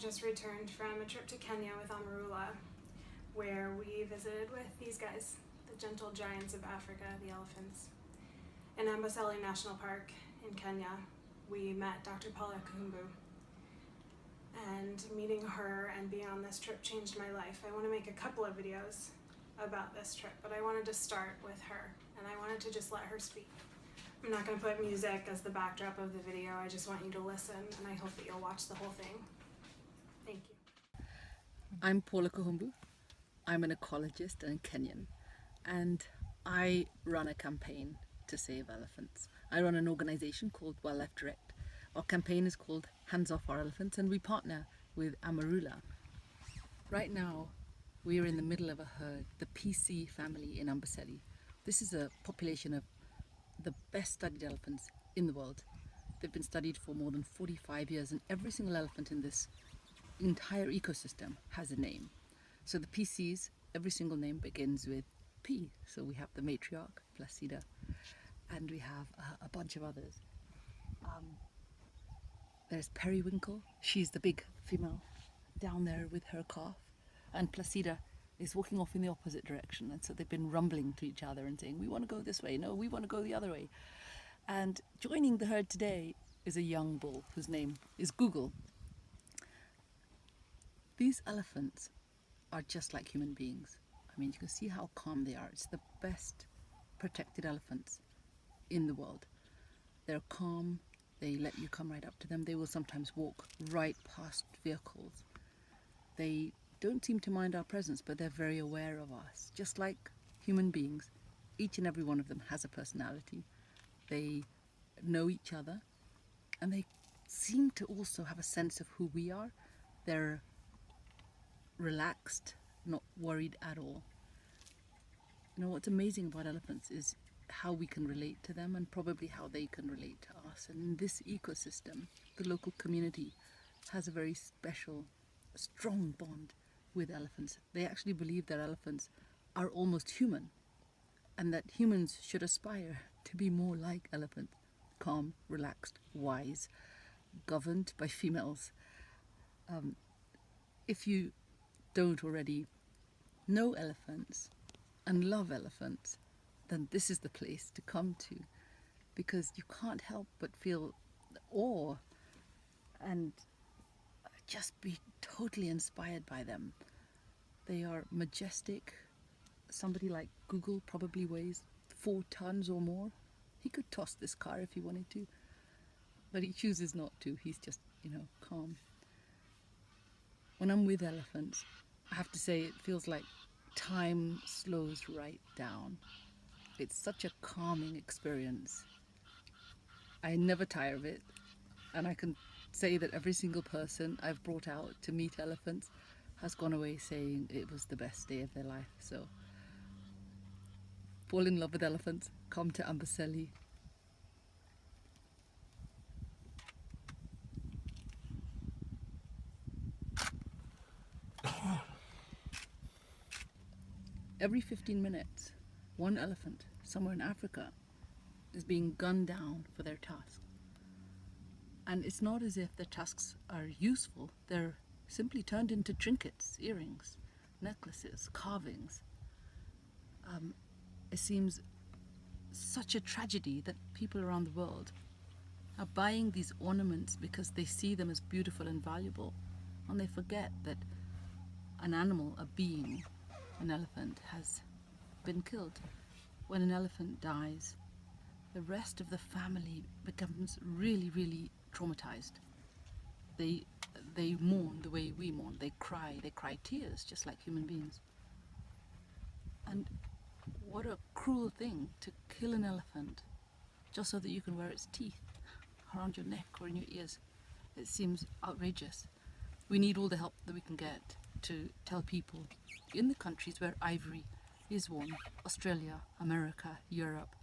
just returned from a trip to Kenya with Amarula, where we visited with these guys, the gentle giants of Africa, the elephants. In Amboseli National Park in Kenya, we met Dr. Paula Kahumbu. And meeting her and being on this trip changed my life. I want to make a couple of videos about this trip, but I wanted to start with her, and I wanted to just let her speak. I'm not going to put music as the backdrop of the video. I just want you to listen, and I hope that you'll watch the whole thing. Thank you. I'm Paula Kahumbu. I'm an ecologist and Kenyan, and I run a campaign to save elephants. I run an organization called Wildlife Direct. Our campaign is called Hands Off Our Elephants, and we partner with Amarula. Right now, we are in the middle of a herd, the PC family in Amboseli. This is a population of the best studied elephants in the world. They've been studied for more than 45 years, and every single elephant in this entire ecosystem has a name. So the PCs, every single name begins with P. So we have the matriarch, Placida, and we have a bunch of others. There's Periwinkle. She's the big female down there with her calf, and Placida is walking off in the opposite direction, and so they've been rumbling to each other and saying, we want to go this way, no, we want to go the other way. And joining the herd today is a young bull whose name is Google. These elephants are just like human beings. I mean, you can see how calm they are. It's the best protected elephants in the world. They're calm. They let you come right up to them. They will sometimes walk right past vehicles. They don't seem to mind our presence, but they're very aware of us. Just like human beings, each and every one of them has a personality. They know each other, and they seem to also have a sense of who we are. They're relaxed, not worried at all. You know, what's amazing about elephants is how we can relate to them, and probably how they can relate to us. And in this ecosystem, the local community has a very special, strong bond with elephants. They actually believe that elephants are almost human, and that humans should aspire to be more like elephants: calm, relaxed, wise, governed by females. If you don't already know elephants and love elephants, then this is the place to come to, because you can't help but feel awe and just be totally inspired by them. They are majestic. Somebody like Google probably weighs 4 tons or more. He could toss this car if he wanted to, but he chooses not to. He's just, calm. When I'm with elephants, I have to say it feels like time slows right down. It's such a calming experience. I never tire of it, and I can say that every single person I've brought out to meet elephants has gone away saying it was the best day of their life. So, fall in love with elephants, come to Amboseli. Every 15 minutes, one elephant somewhere in Africa is being gunned down for their task. And it's not as if their tasks are useful. They're simply turned into trinkets, earrings, necklaces, carvings. It seems such a tragedy that people around the world are buying these ornaments because they see them as beautiful and valuable, and they forget that an animal, a being, an elephant, has been killed. When an elephant dies, the rest of the family becomes really, really traumatized. They mourn the way we mourn. They cry tears just like human beings. And what a cruel thing to kill an elephant just so that you can wear its teeth around your neck or in your ears. It seems outrageous. We need all the help that we can get to tell people in the countries where ivory is worn, Australia, America, Europe,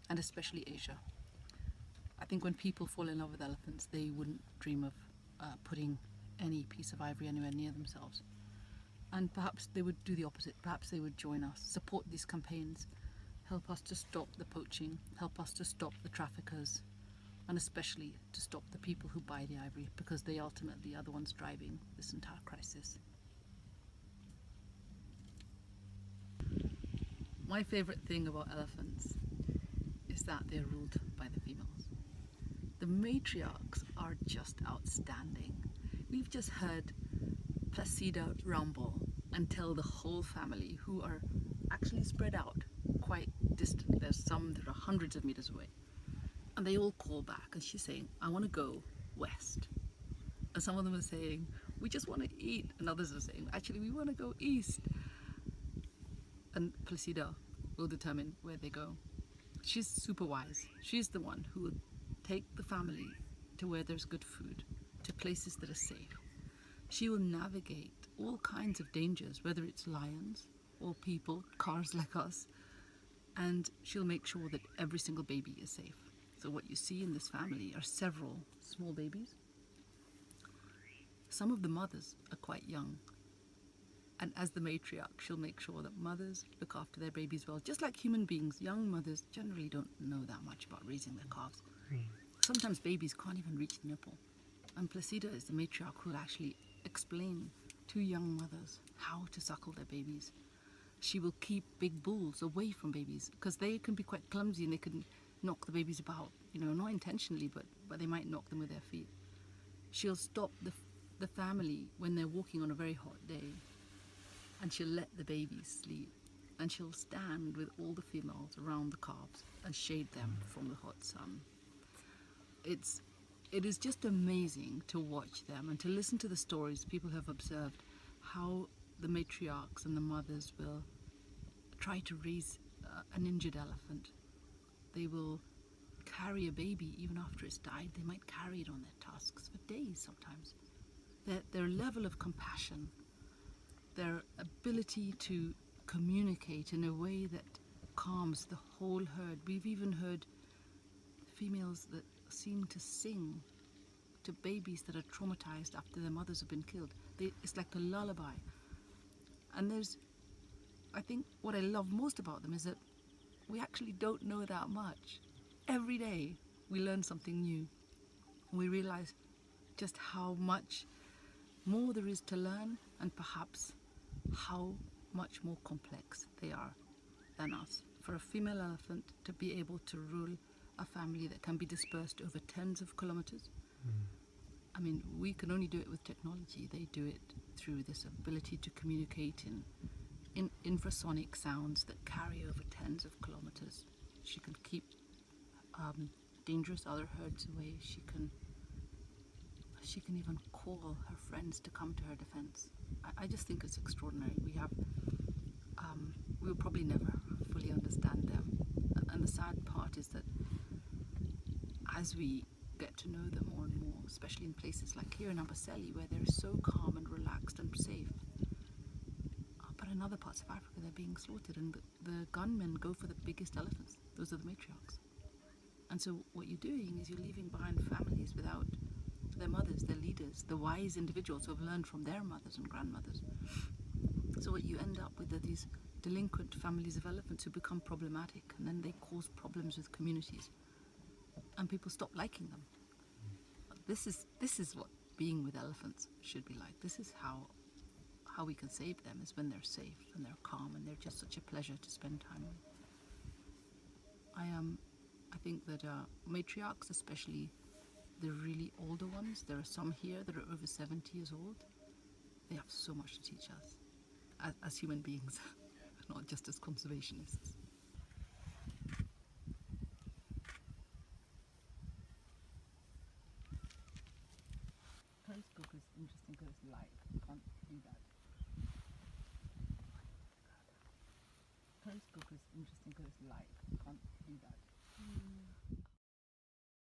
and especially Asia. I think when people fall in love with elephants, they wouldn't dream of putting any piece of ivory anywhere near themselves. And perhaps they would do the opposite. Perhaps they would join us, support these campaigns, help us to stop the poaching, help us to stop the traffickers, and especially to stop the people who buy the ivory, because they ultimately are the ones driving this entire crisis. My favorite thing about elephants is that they're ruled by the females. The matriarchs are just outstanding. We've just heard Placida ramble and tell the whole family, who are actually spread out quite distant. There's some that are hundreds of meters away. And they all call back, and she's saying, I want to go west. And some of them are saying, we just want to eat. And others are saying, actually, we want to go east. And Placida will determine where they go. She's super wise. She's the one who will take the family to where there's good food, to places that are safe. She will navigate all kinds of dangers, whether it's lions or people, cars like us, and she'll make sure that every single baby is safe. So what you see in this family are several small babies. Some of the mothers are quite young, and as the matriarch, she'll make sure that mothers look after their babies well. Just like human beings, young mothers generally don't know that much about raising their calves. Sometimes babies can't even reach the nipple. And Placida is the matriarch who will actually explain to young mothers how to suckle their babies. She will keep big bulls away from babies, because they can be quite clumsy and they can knock the babies about, not intentionally, but they might knock them with their feet. She'll stop the family when they're walking on a very hot day, and she'll let the babies sleep, and she'll stand with all the females around the calves and shade them from the hot sun. It is just amazing to watch them and to listen to the stories. People have observed how the matriarchs and the mothers will try to raise an injured elephant. They will carry a baby even after it's died. They might carry it on their tusks for days sometimes. Their level of compassion, their ability to communicate in a way that calms the whole herd. We've even heard females that seem to sing to babies that are traumatized after their mothers have been killed. It's like a lullaby. And I think what I love most about them is that we actually don't know that much. Every day we learn something new. We realize just how much more there is to learn, and perhaps how much more complex they are than us. For a female elephant to be able to rule a family that can be dispersed over tens of kilometers, I mean, we can only do it with technology. They do it through this ability to communicate in infrasonic sounds that carry over tens of kilometers. She can keep dangerous other herds away. She can even call her friends to come to her defense. I just think it's extraordinary. We'll probably never fully understand them. And the sad part is that as we get to know them more and more, especially in places like here in Amboseli, where they're so calm and relaxed and safe, but in other parts of Africa they're being slaughtered, and the gunmen go for the biggest elephants. Those are the matriarchs. And so what you're doing is you're leaving behind families without their mothers, their leaders, the wise individuals who have learned from their mothers and grandmothers. So what you end up with are these delinquent families of elephants who become problematic, and then they cause problems with communities, and people stop liking them. This is what being with elephants should be like. This is how we can save them, is when they're safe and they're calm and they're just such a pleasure to spend time with. I think that matriarchs, especially the really older ones, there are some here that are over 70 years old. They have so much to teach us as human beings, not just as conservationists. Periscope is interesting because it's live. You can't do that. Periscope is interesting because it's live. You can't do that.